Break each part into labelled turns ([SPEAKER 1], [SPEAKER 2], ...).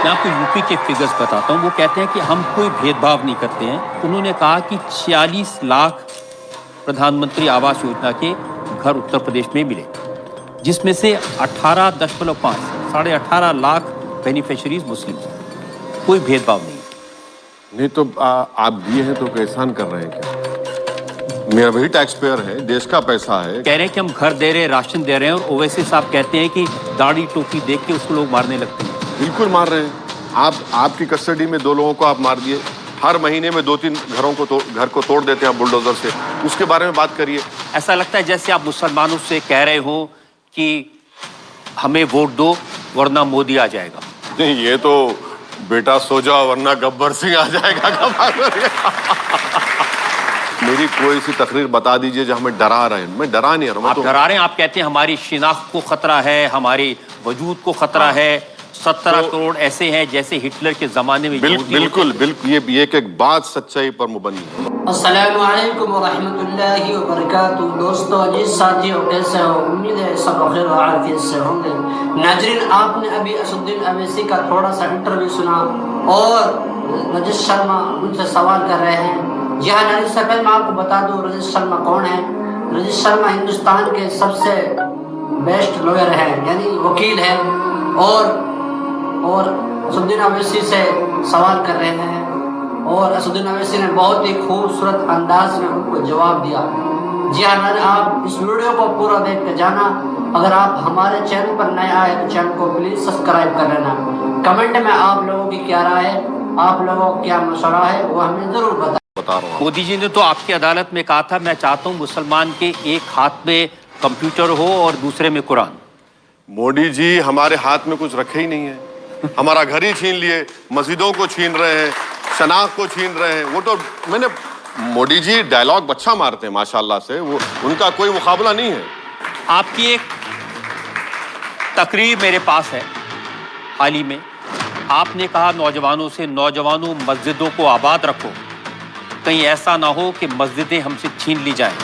[SPEAKER 1] मैं आपको यूपी के फिगर्स बताता हूँ। वो कहते हैं कि हम कोई भेदभाव नहीं करते हैं। उन्होंने कहा कि 46 लाख प्रधानमंत्री आवास योजना के घर उत्तर प्रदेश में मिले, जिसमें से 18.5 साढ़े 18 लाख बेनिफिशरीज मुस्लिम हैं। कोई भेदभाव नहीं।
[SPEAKER 2] नहीं तो आप दिए हैं तो एहसान कर रहे हैं क्या? मेरा भी टैक्स पेयर है, देश का पैसा है।
[SPEAKER 1] कह रहे हैं कि हम घर दे रहे हैं, राशन दे रहे हैं, और ओवैसी साहब कहते हैं कि दाढ़ी टोपी देख के उसको लोग मारने लगते हैं।
[SPEAKER 2] बिल्कुल मार रहे हैं। आपकी कस्टडी में 2 लोगों को आप मार दिए। हर महीने में 2-3 घर को तोड़ देते हैं बुलडोजर से। उसके बारे में बात करिए।
[SPEAKER 1] ऐसा लगता है जैसे आप मुसलमानों से कह रहे हो कि हमें वोट दो वरना मोदी आ जाएगा।
[SPEAKER 2] नहीं, ये तो बेटा सो जाओ वरना गब्बर सिंह आ जाएगा। मेरी कोई सी तकरीर बता दीजिए जो हमें डरा रहे हैं। मैं डरा नहीं रहा हूं।
[SPEAKER 1] आप डरा रहे हैं। आप कहते हैं हमारी शिनाख्त को खतरा है, हमारे वजूद को खतरा है। 17 करोड़ ऐसे हैं जैसे हिटलर के जमाने में।
[SPEAKER 2] बिल्कुल ये एक बात सच्चाई पर मुबनी है।
[SPEAKER 3] अस्सलामु अलैकुम व रहमतुल्लाहि व बरकातुहू। दोस्तों, अजीज साथियों, कैसे हो? उम्मीद है सब खैर व आफियत से होंगे। नाजरीन, आपने अभी असदुद्दीन अवैसी का थोड़ा सा इंटरव्यू सुना और रजत शर्मा उनसे सवाल कर रहे हैं। जी हाँ नाज़रीन, से पहले मैं आपको बता दूं रजत शर्मा कौन है। रजत शर्मा हिंदुस्तान के सबसे बेस्ट लॉयर हैं, यानी वकील हैं, और असदुद्दीन अवैसी से सवाल कर रहे हैं। और असदुद्दीन अवैसी ने बहुत ही खूबसूरत अंदाज में उनको जवाब दिया। जी हाँ, आप इस वीडियो को पूरा देख कर जाना। अगर आप हमारे चैनल पर नए आए तो चैनल को प्लीज सब्सक्राइब कर लेना। कमेंट में आप लोगों की क्या राय है, आप लोगों को क्या मशवरा है, वो हमें जरूर बता रहा हूँ।
[SPEAKER 1] मोदी जी ने तो आपकी अदालत में कहा था, मैं चाहता हूँ मुसलमान के एक हाथ में कंप्यूटर हो और दूसरे में कुरान।
[SPEAKER 2] मोदी जी हमारे हाथ में कुछ रखे ही नहीं है। हमारा घर ही छीन लिए, मस्जिदों को छीन रहे हैं, शनाख्त को छीन रहे हैं। वो तो मैंने मोदी जी डायलॉग अच्छा मारते हैं माशाल्लाह से, वो उनका कोई मुकाबला नहीं है।
[SPEAKER 1] आपकी एक तकरीर मेरे पास है हाल ही में। आपने कहा नौजवानों से, नौजवानों मस्जिदों को आबाद रखो, कहीं ऐसा ना हो कि मस्जिदें हमसे छीन ली जाएं।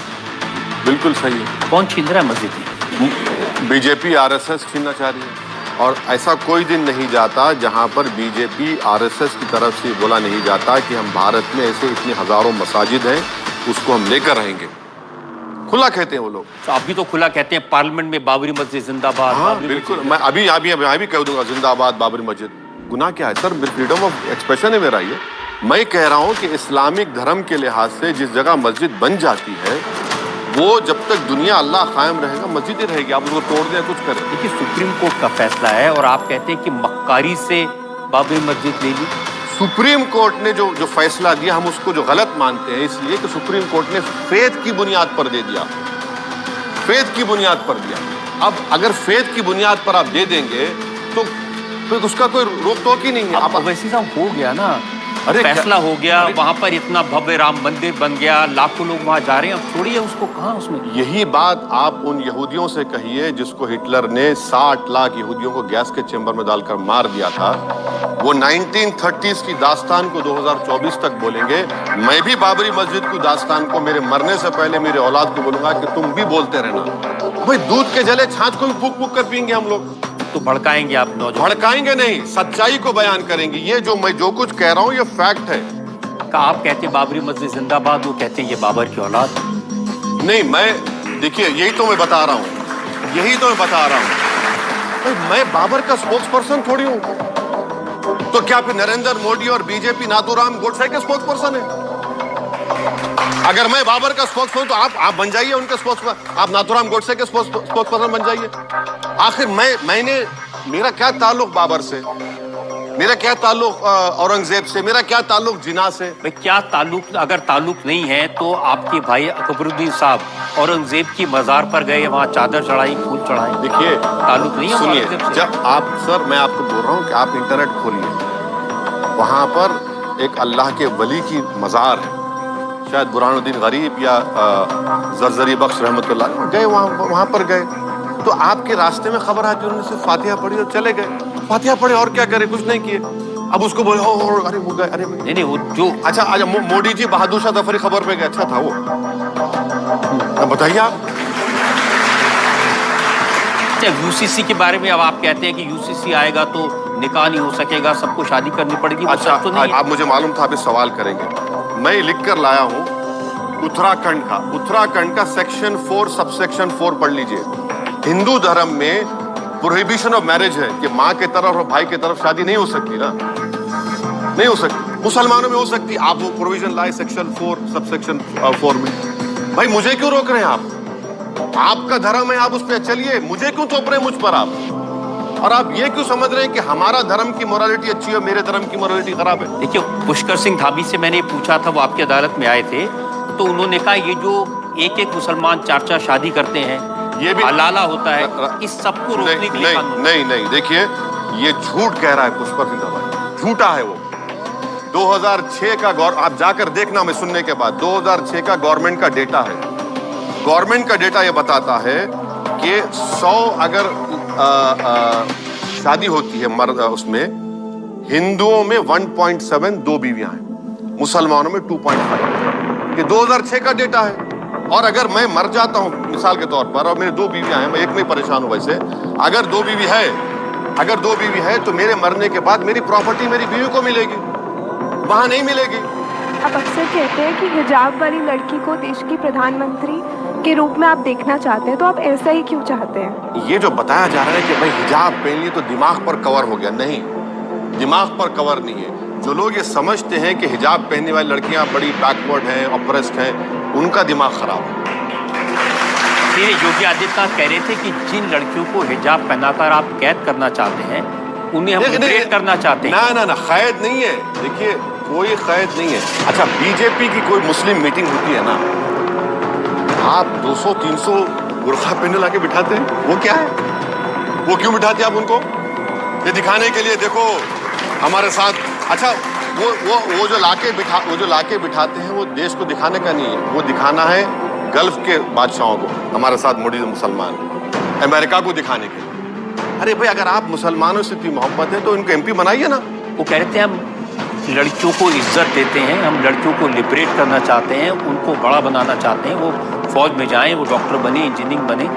[SPEAKER 2] बिल्कुल सही है।
[SPEAKER 1] कौन छीन रहा है मस्जिदें?
[SPEAKER 2] बीजेपी आरएसएस छीनना चाह रही है। और ऐसा कोई दिन नहीं जाता जहां पर बीजेपी आरएसएस की तरफ से बोला नहीं जाता कि हम भारत में ऐसे इतने हजारों मसाजिद हैं, उसको हम लेकर रहेंगे। खुला कहते हैं वो लोग।
[SPEAKER 1] तो आप भी तो खुला कहते हैं, पार्लियामेंट में बाबरी मस्जिद जिंदाबाद।
[SPEAKER 2] हाँ बिल्कुल, मैं अभी कह दूंगा जिंदाबाद बाबरी मस्जिद। गुनाह क्या है सर? फ्रीडम ऑफ एक्सप्रेशन है मेरा ये। मैं कह रहा हूँ कि इस्लामिक धर्म के लिहाज से जिस जगह मस्जिद बन जाती है, वो जब तक दुनिया अल्लाह कायम रहेगा मस्जिद ही रहेगी। आप उसको तोड़ दें, कुछ करें।
[SPEAKER 1] देखिए, सुप्रीम कोर्ट का फैसला है और आप कहते हैं कि मक्कारी से बाबरी मस्जिद ले ली।
[SPEAKER 2] सुप्रीम कोर्ट ने जो फैसला दिया, हम उसको जो गलत मानते हैं, इसलिए कि सुप्रीम कोर्ट ने फेथ की बुनियाद पर दे दिया। फेथ की बुनियाद पर दिया। अब अगर फेथ की बुनियाद पर आप दे देंगे तो फिर उसका कोई रोक टोक ही नहीं है।
[SPEAKER 1] अब वैसे साहब हो गया ना, अरे फैसला हो गया, वहां पर इतना भव्य राम मंदिर बन गया, लाखों लोग वहां जा रहे हैं। अब छोड़िए उसको, कहां उसमें।
[SPEAKER 2] यही बात आप उन यहूदियों से कहिए जिसको हिटलर ने 60 लाख यहूदियों को गैस के चेंबर में डालकर मार दिया था। वो 1930s की दास्तान को 2024 तक बोलेंगे। मैं भी बाबरी मस्जिद की दास्तान को मेरे मरने से पहले मेरे औलाद को बोलूंगा कि तुम भी बोलते रहना। भाई दूध के जले छाछ को भी फूक फूक कर पियेंगे हम लोग।
[SPEAKER 1] तो भड़काएंगे आप नौजवान?
[SPEAKER 2] भड़काएंगे नहीं, सच्चाई को बयान करेंगे। ये मैं जो कुछ कह रहा हूँ ये फैक्ट है।
[SPEAKER 1] आप कहते हैं बाबरी मस्जिद जिंदाबाद, वो कहते हैं ये बाबर की औलाद।
[SPEAKER 2] नहीं, मैं देखिए यही तो मैं बता रहा हूँ। मैं बाबर का स्पोक्स पर्सन थोड़ी हूँ। तो क्या फिर नरेंद्र मोदी और बीजेपी नाथूराम गोडसे के स्पोक्स पर्सन है? अगर मैं बाबर का स्पोक्स पर्सन तो आप बन जाइए उनके स्पोक्स पर्सन। आप नाथूराम गोडसे के स्पोक्स पर्सन बन जाइए। आखिर मेरा क्या ताल्लुक बाबर से, मेरा क्या ताल्लुक औरंगजेब से, मेरा क्या ताल्लुक जिना से?
[SPEAKER 1] भाई क्या ताल्लुक? अगर ताल्लुक नहीं है तो आपके भाई अकबरुद्दीन साहब औरंगजेब की मजार पर गए, वहां चादर चढ़ाई, फूल चढ़ाए।
[SPEAKER 2] देखिए,
[SPEAKER 1] ताल्लुक नहीं है।
[SPEAKER 2] सुनिए, जब आप सर, मैं आपको बोल रहा हूँ कि आप इंटरनेट खोलिए, वहां पर एक अल्लाह के वली की मजार है, शायद बुरहानुद्दीन गरीब या जरजरी बख्श रहमतुल्लाह गए, वहां पर गए तो आपके रास्ते में खबर आती, उन्होंने सिर्फ फातिहा पढ़ी और चले गए। फातिहा पढ़े और क्या करे, कुछ नहीं किए। अब उसको बोले अरे वो गए, अरे
[SPEAKER 1] नहीं वो जो
[SPEAKER 2] अच्छा मोदी जी बहादुर शाह जफरी खबर पे गए, अच्छा था वो। बताइए आप।
[SPEAKER 1] यूसीसी के बारे में अब आप कहते हैं कि यूसीसी आएगा तो निकाह नहीं हो सकेगा, सबको शादी करनी पड़ेगी, वो
[SPEAKER 2] अच्छा,
[SPEAKER 1] सच तो नहीं है।
[SPEAKER 2] आप मुझे मालूम था आप इस सवाल करेंगे। मैं लिख कर लाया हूं उत्तराखंड का सेक्शन 4 सबसेक्शन 4 पढ़ लीजिए। हिंदू धर्म में प्रोहिबिशन ऑफ मैरिज है कि माँ के तरफ और भाई के तरफ शादी नहीं हो सकती ना, नहीं हो सकती। मुसलमानों में हो सकती। आप वो प्रोविजन लाए सेक्शन 4 सबसेक्शन 4 में। भाई मुझे क्यों रोक रहे हैं आप? आपका धर्म है, आप उस पर चलिए, मुझे क्यों थोप रहे हैं मुझ पर आप? और आप ये क्यों समझ रहे हैं कि हमारा धर्म की मोरालिटी अच्छी है, मेरे धर्म की मोरालिटी खराब है?
[SPEAKER 1] देखिए, पुष्कर सिंह धामी से मैंने पूछा था, वो आपकी अदालत में आए थे, तो उन्होंने कहा ये जो एक मुसलमान 4 शादी करते हैं, ये भी हलाला होता है, इस सबको रोकने के लिए कानून।
[SPEAKER 2] नहीं, देखिए ये झूठ कह रहा है पुष्कर सिंह धामी, झूठा है वो। 2006 का आप जाकर देखना, मैं सुनने के बाद 2006 का गवर्नमेंट का डेटा है। गवर्नमेंट का डेटा ये बताता है कि 100 अगर शादी होती है मर्द, उसमें हिंदुओं में 1.7 2 बीवियां हैं, मुसलमानों में 2.5। ये 2006 का डेटा है। और अगर मैं मर जाता हूं मिसाल के तौर पर और मेरे 2 बीवियां हैं, मैं एक में ही परेशान हूं वैसे, अगर 2 बीवी है तो मेरे मरने के बाद मेरी प्रॉपर्टी मेरी बीवी को मिलेगी, वहां नहीं मिलेगी।
[SPEAKER 4] आप अक्सर कहते हैं कि हिजाब वाली लड़की को देश की प्रधानमंत्री के रूप में आप देखना चाहते हैं, तो आप ऐसा ही क्यों चाहते हैं?
[SPEAKER 2] ये जो बताया जा रहा है कि भाई हिजाब पहन लिए तो दिमाग पर कवर हो गया, नहीं, दिमाग पर कवर नहीं है। जो लोग ये समझते हैं कि हिजाब पहनने वाली लड़कियां बड़ी बैकवर्ड हैं, ऑप्रेस्ड हैं, उनका दिमाग खराब है।
[SPEAKER 1] ये योगी आदित्यनाथ कह रहे थे कि जिन लड़कियों को हिजाब पहनाकर आप कैद करना चाहते हैं, उन्हें हम लिबरेट करना चाहते हैं।
[SPEAKER 2] ना, कैद नहीं है। देखिए, कोई कैद नहीं है। अच्छा, बीजेपी की कोई मुस्लिम मीटिंग होती है ना, आप 200-300 बुर्खा पहने लाके बिठाते हैं, वो क्या है? वो क्यों बिठाते हैं आप उनको? ये दिखाने के लिए, देखो हमारे साथ। अच्छा, वो जो लाके बिठाते हैं, वो देश को दिखाने का नहीं है, वो दिखाना है गल्फ के बादशाहों को, हमारे साथ मौजूद मुसलमान, अमेरिका को दिखाने के लिए। अरे भाई, अगर आप मुसलमानों से इतनी मोहब्बत है तो इनको MP बनाइए ना।
[SPEAKER 1] वो कह रहे थे हम लड़कियों को इज्जत देते हैं, हम लड़कियों को लिबरेट करना चाहते हैं, उनको बड़ा बनाना चाहते हैं, वो फौज में जाएं, वो डॉक्टर बने, इंजीनियरिंग बने।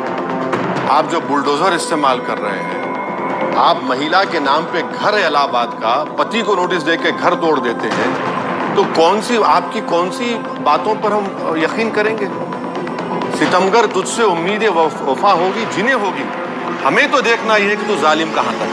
[SPEAKER 2] आप जो बुलडोजर इस्तेमाल कर रहे हैं, आप महिला के नाम पे घर इलाहाबाद का पति को नोटिस देके घर तोड़ देते हैं, तो आपकी कौन सी बातों पर हम यकीन करेंगे? सितमगर तुझसे उम्मीदें वफा होगी जिन्हें होगी, हमें तो देखना यह है कि तू जालिम कहां तक।